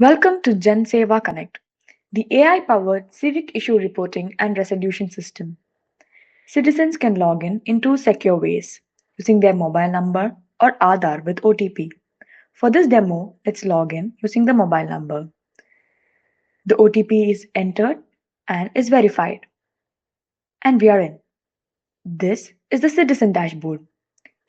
Welcome to SEVA Connect, the AI-powered Civic Issue Reporting and Resolution System. Citizens can log in two secure ways, using their mobile number or Aadhaar with OTP. For this demo, let's log in using the mobile number. The OTP is entered and is verified. And we are in. This is the Citizen Dashboard.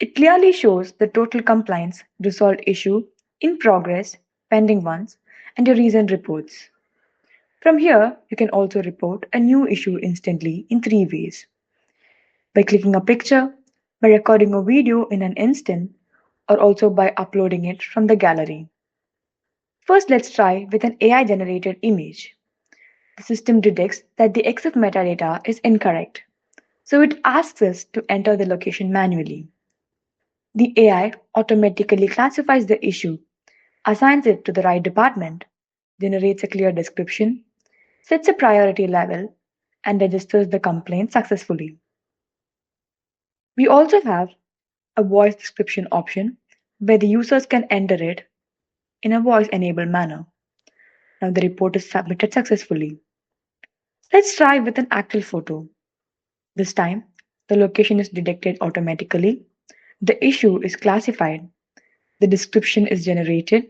It clearly shows the total compliance, resolved issue, in progress, pending ones, and your recent reports. From here, you can also report a new issue instantly in 3 ways. By clicking a picture, by recording a video in an instant, or also by uploading it from the gallery. First, let's try with an AI-generated image. The system detects that the EXIF metadata is incorrect, so it asks us to enter the location manually. The AI automatically classifies the issue, assigns it to the right department, generates a clear description, sets a priority level, and registers the complaint successfully. We also have a voice description option where the users can enter it in a voice-enabled manner. Now the report is submitted successfully. Let's try with an actual photo. This time, the location is detected automatically, the issue is classified, the description is generated,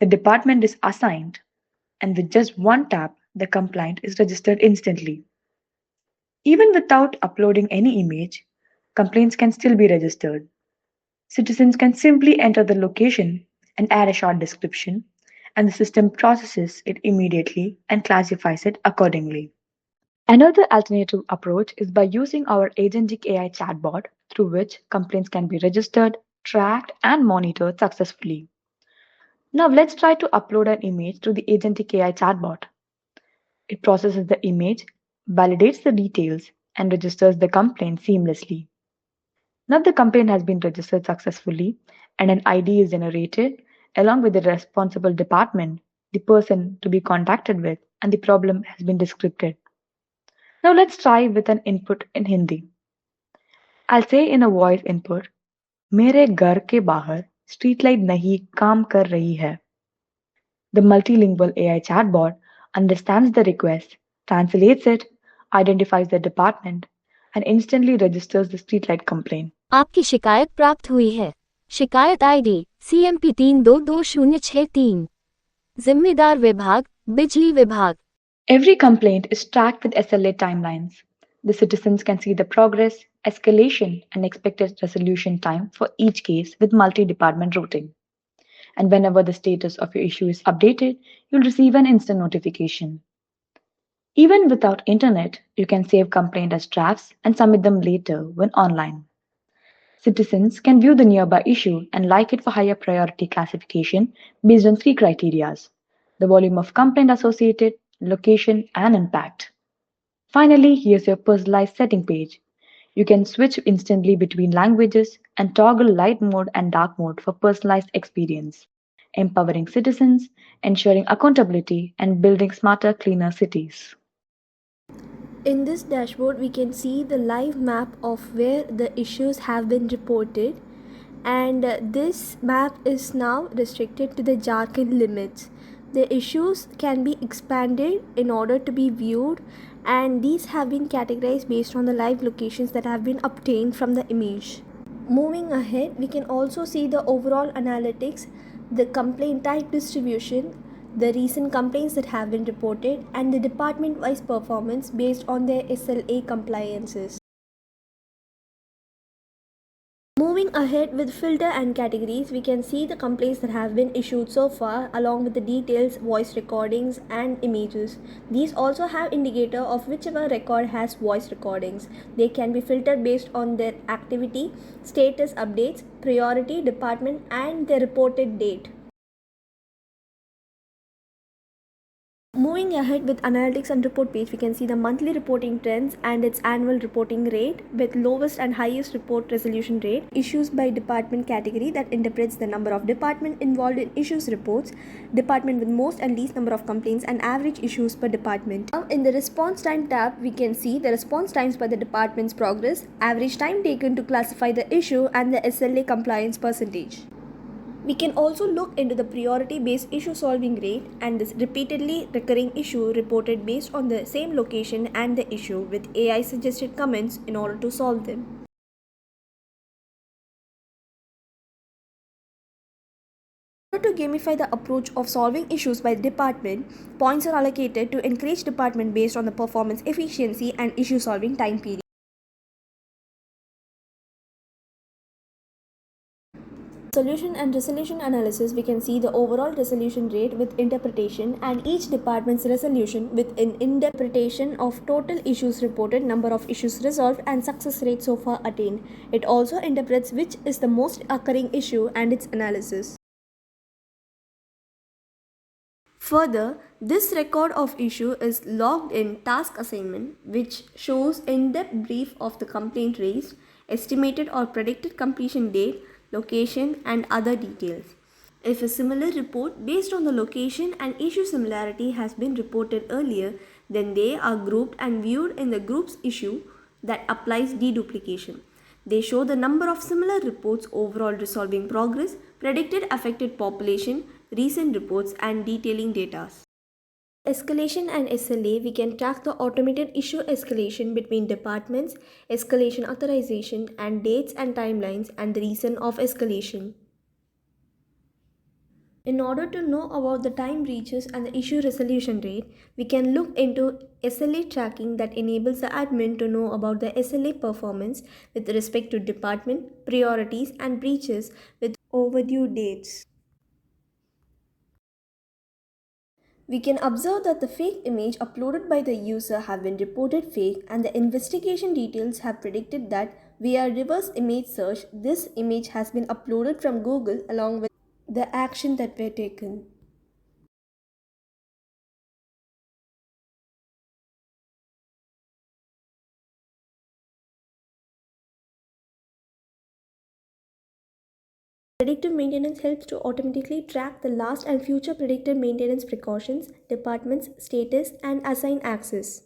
the department is assigned, and with just one tap, the complaint is registered instantly. Even without uploading any image, complaints can still be registered. Citizens can simply enter the location and add a short description, and the system processes it immediately and classifies it accordingly. Another alternative approach is by using our agentic AI chatbot, through which complaints can be registered, tracked, and monitored successfully. Now let's try to upload an image to the agentic AI chatbot. It processes the image, validates the details, and registers the complaint seamlessly. Now the complaint has been registered successfully, and an ID is generated along with the responsible department, the person to be contacted with, and the problem has been described. Now let's try with an input in Hindi. I'll say in a voice input, मेरे घर के बाहर street light नहीं काम कर रही है. The multilingual AI chatbot understands the request, translates it, identifies the department, and instantly registers the streetlight complaint. आपकी शिकायत प्राप्त हुई है. शिकायत आईडी CMP 322063. जिम्मेदार विभाग बिजली विभाग. Every complaint is tracked with SLA timelines. The citizens can see the progress, escalation, and expected resolution time for each case with multi-department routing. And whenever the status of your issue is updated, you'll receive an instant notification. Even without internet, you can save complaint as drafts and submit them later when online. Citizens can view the nearby issue and like it for higher priority classification based on 3 criteria: the volume of complaint associated, location, and impact. Finally, here's your personalized setting page. You can switch instantly between languages and toggle light mode and dark mode for personalized experience, empowering citizens, ensuring accountability, and building smarter, cleaner cities. In this dashboard, we can see the live map of where the issues have been reported, and this map is now restricted to the Jharkhand limits. The issues can be expanded in order to be viewed, and these have been categorized based on the live locations that have been obtained from the image. Moving ahead, we can also see the overall analytics, the complaint type distribution, the recent complaints that have been reported, and the department-wise performance based on their SLA compliances. Moving ahead with filter and categories, we can see the complaints that have been issued so far along with the details, voice recordings, and images. These also have indicator of whichever record has voice recordings. They can be filtered based on their activity, status updates, priority, department, and their reported date. Moving ahead with analytics and report page, we can see the monthly reporting trends and its annual reporting rate with lowest and highest report resolution rate, issues by department category that interprets the number of department involved in issues reports, department with most and least number of complaints, and average issues per department. Now in the response time tab, we can see the response times by the department's progress, average time taken to classify the issue, and the SLA compliance percentage. We can also look into the priority-based issue solving rate and this repeatedly recurring issue reported based on the same location and the issue with AI suggested comments in order to solve them. In order to gamify the approach of solving issues by department, points are allocated to encourage department based on the performance efficiency and issue solving time period. Solution and resolution analysis, we can see the overall resolution rate with interpretation and each department's resolution with an interpretation of total issues reported, number of issues resolved and success rate so far attained. It also interprets which is the most occurring issue and its analysis. Further, this record of issue is logged in task assignment, which shows in-depth brief of the complaint raised, estimated or predicted completion date, location and other details. If a similar report based on the location and issue similarity has been reported earlier, then they are grouped and viewed in the group's issue that applies deduplication. They show the number of similar reports, overall resolving progress, predicted affected population, recent reports and detailing data. Escalation and SLA, we can track the automated issue escalation between departments, escalation authorization and dates and timelines and the reason of escalation. In order to know about the time breaches and the issue resolution rate, we can look into SLA tracking that enables the admin to know about the SLA performance with respect to department, priorities and breaches with overdue dates. We can observe that the fake image uploaded by the user have been reported fake and the investigation details have predicted that via reverse image search, this image has been uploaded from Google along with the action that were taken. Predictive maintenance helps to automatically track the last and future predictive maintenance precautions, departments, status, and assign access.